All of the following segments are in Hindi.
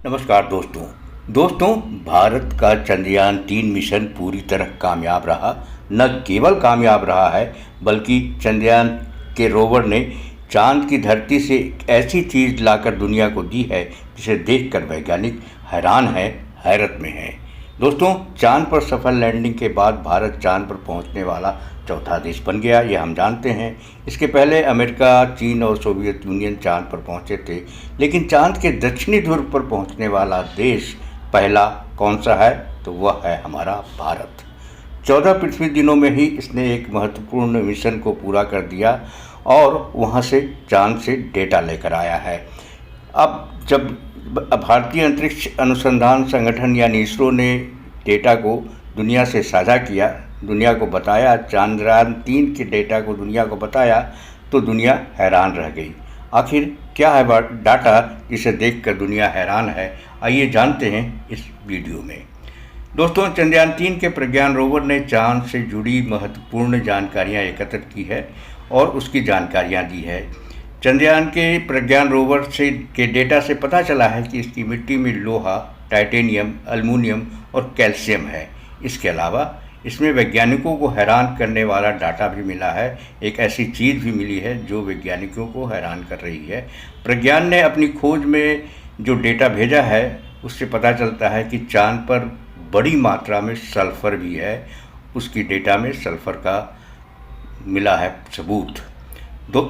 नमस्कार दोस्तों भारत का चंद्रयान-3 मिशन पूरी तरह कामयाब रहा। न केवल कामयाब रहा है बल्कि चंद्रयान के रोवर ने चांद की धरती से एक ऐसी चीज़ लाकर दुनिया को दी है जिसे देखकर वैज्ञानिक हैरान है, हैरत में है। दोस्तों, चांद पर सफल लैंडिंग के बाद भारत चांद पर पहुंचने वाला चौथा देश बन गया, ये हम जानते हैं। इसके पहले अमेरिका, चीन और सोवियत यूनियन चांद पर पहुंचे थे, लेकिन चांद के दक्षिणी ध्रुव पर पहुंचने वाला देश पहला कौन सा है? तो वह है हमारा भारत। 14 पृथ्वी दिनों में ही इसने एक महत्वपूर्ण मिशन को पूरा कर दिया और वहां से चांद से डेटा लेकर आया है। अब जब भारतीय अंतरिक्ष अनुसंधान संगठन यानी इसरो ने डेटा को दुनिया से साझा किया, दुनिया को बताया, चंद्रयान-3 के डेटा को दुनिया को बताया, तो दुनिया हैरान रह गई। आखिर क्या है डाटा जिसे देखकर दुनिया हैरान है? आइए जानते हैं इस वीडियो में। दोस्तों, चंद्रयान-3 के प्रज्ञान रोवर ने चांद से जुड़ी महत्वपूर्ण जानकारियां एकत्र की है और उसकी जानकारियां दी है। चंद्रयान के प्रज्ञान रोवर से के डेटा से पता चला है कि इसकी मिट्टी में लोहा, टाइटेनियम, एल्युमिनियम और कैल्शियम है। इसके अलावा इसमें वैज्ञानिकों को हैरान करने वाला डाटा भी मिला है। एक ऐसी चीज़ भी मिली है जो वैज्ञानिकों को हैरान कर रही है। प्रज्ञान ने अपनी खोज में जो डेटा भेजा है उससे पता चलता है कि चांद पर बड़ी मात्रा में सल्फ़र भी है। उसकी डेटा में सल्फ़र का मिला है सबूत।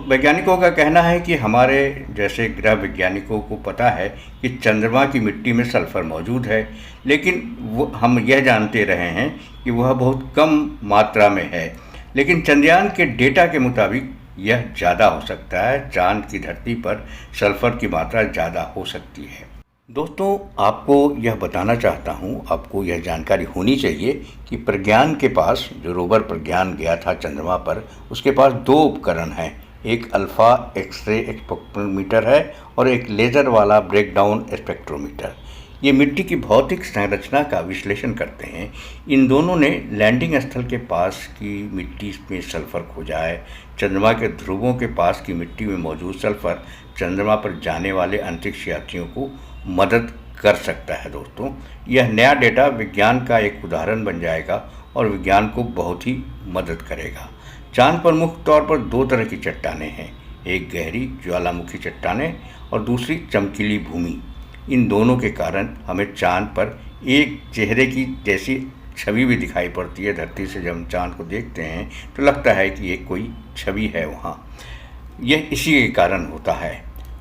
वैज्ञानिकों का कहना है कि हमारे जैसे ग्रह वैज्ञानिकों को पता है कि चंद्रमा की मिट्टी में सल्फ़र मौजूद है, लेकिन हम यह जानते रहे हैं कि वह बहुत कम मात्रा में है। लेकिन चंद्रयान के डेटा के मुताबिक यह ज़्यादा हो सकता है। चांद की धरती पर सल्फ़र की मात्रा ज़्यादा हो सकती है। दोस्तों, आपको यह बताना चाहता हूँ, आपको यह जानकारी होनी चाहिए कि प्रज्ञान के पास, जो रोवर प्रज्ञान गया था चंद्रमा पर, उसके पास 2 उपकरण हैं। एक अल्फ़ा एक्सरे स्पेक्ट्रोमीटर है और एक लेज़र वाला ब्रेकडाउन स्पेक्ट्रोमीटर। ये मिट्टी की भौतिक संरचना का विश्लेषण करते हैं। इन दोनों ने लैंडिंग स्थल के पास की मिट्टी में सल्फ़र खोजा है। चंद्रमा के ध्रुवों के पास की मिट्टी में मौजूद सल्फ़र चंद्रमा पर जाने वाले अंतरिक्ष यात्रियों को मदद कर सकता है। दोस्तों, यह नया डेटा विज्ञान का एक उदाहरण बन जाएगा और विज्ञान को बहुत ही मदद करेगा। चांद पर मुख्य तौर पर 2 तरह की चट्टानें हैं, एक गहरी ज्वालामुखी चट्टानें और दूसरी चमकीली भूमि। इन दोनों के कारण हमें चांद पर एक चेहरे की जैसी छवि भी दिखाई पड़ती है। धरती से जब हम चांद को देखते हैं तो लगता है कि एक कोई छवि है वहाँ। यह इसी के कारण होता है।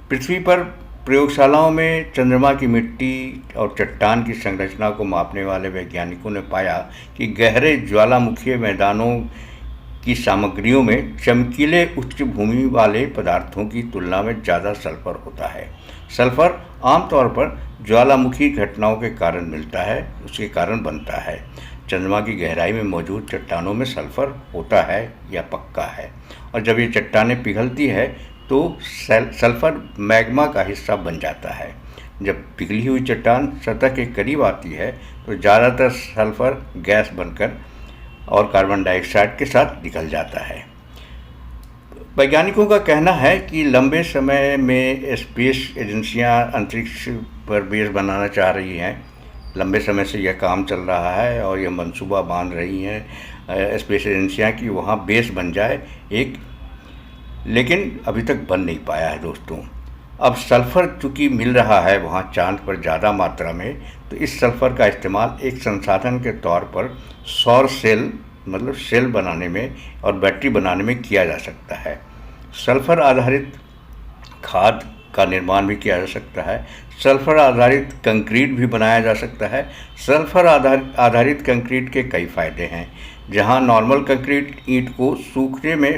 पृथ्वी पर प्रयोगशालाओं में चंद्रमा की मिट्टी और चट्टान की संरचना को मापने वाले वैज्ञानिकों ने पाया कि गहरे ज्वालामुखीय मैदानों की सामग्रियों में चमकीले उच्च भूमि वाले पदार्थों की तुलना में ज़्यादा सल्फ़र होता है। सल्फ़र आमतौर पर ज्वालामुखी घटनाओं के कारण मिलता है, उसके कारण बनता है। चंद्रमा की गहराई में मौजूद चट्टानों में सल्फ़र होता है या पक्का है, और जब ये चट्टानें पिघलती है तो सल्फ़र मैग्मा का हिस्सा बन जाता है। जब पिघली हुई चट्टान सतह के करीब आती है तो ज़्यादातर सल्फ़र गैस बनकर और कार्बन डाइऑक्साइड के साथ निकल जाता है। वैज्ञानिकों का कहना है कि लंबे समय में स्पेस एजेंसियां अंतरिक्ष पर बेस बनाना चाह रही हैं। लंबे समय से यह काम चल रहा है और यह मंसूबा बांध रही हैं स्पेस एजेंसियां कि वहाँ बेस बन जाए एक, लेकिन अभी तक बन नहीं पाया है। दोस्तों, अब सल्फ़र चूँकि मिल रहा है वहाँ चांद पर ज़्यादा मात्रा में, तो इस सल्फ़र का इस्तेमाल एक संसाधन के तौर पर सौर सेल मतलब सेल बनाने में और बैटरी बनाने में किया जा सकता है। सल्फ़र आधारित खाद का निर्माण भी किया जा सकता है। सल्फ़र आधारित कंक्रीट भी बनाया जा सकता है। सल्फ़र आधारित कंक्रीट के कई फ़ायदे हैं। जहाँ नॉर्मल कंक्रीट ईंट को सूखने में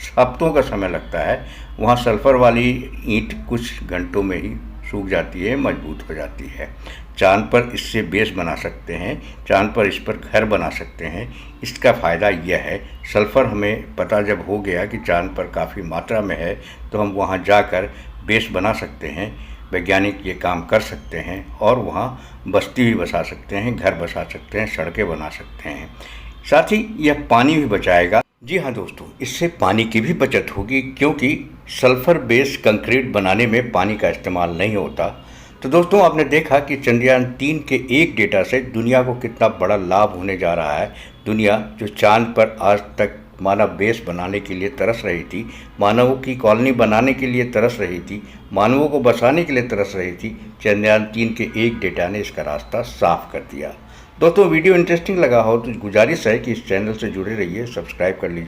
हफ्तों का समय लगता है, वहाँ सल्फ़र वाली ईंट कुछ घंटों में ही सूख जाती है, मजबूत हो जाती है। चांद पर इससे बेस बना सकते हैं, चांद पर इस पर घर बना सकते हैं। इसका फ़ायदा यह है, सल्फ़र हमें पता जब हो गया कि चांद पर काफ़ी मात्रा में है तो हम वहाँ जाकर बेस बना सकते हैं। वैज्ञानिक ये काम कर सकते हैं और वहाँ बस्ती भी बसा सकते हैं, घर बसा सकते हैं, सड़कें बना सकते हैं। साथ ही यह पानी भी बचाएगा। जी हाँ दोस्तों, इससे पानी की भी बचत होगी, क्योंकि सल्फ़र बेस कंक्रीट बनाने में पानी का इस्तेमाल नहीं होता। तो तो दोस्तों आपने देखा कि चंद्रयान-3 के एक डेटा से दुनिया को कितना बड़ा लाभ होने जा रहा है। दुनिया जो चाँद पर आज तक मानव बेस बनाने के लिए तरस रही थी, मानवों की कॉलोनी बनाने के लिए तरस रही थी, मानवों को बसाने के लिए तरस रही थी, चंद्रयान-3 के एक डेटा ने इसका रास्ता साफ कर दिया। दोस्तों वीडियो इंटरेस्टिंग लगा हो तो गुजारिश है कि इस चैनल से जुड़े रहिए, सब्सक्राइब कर लीजिए।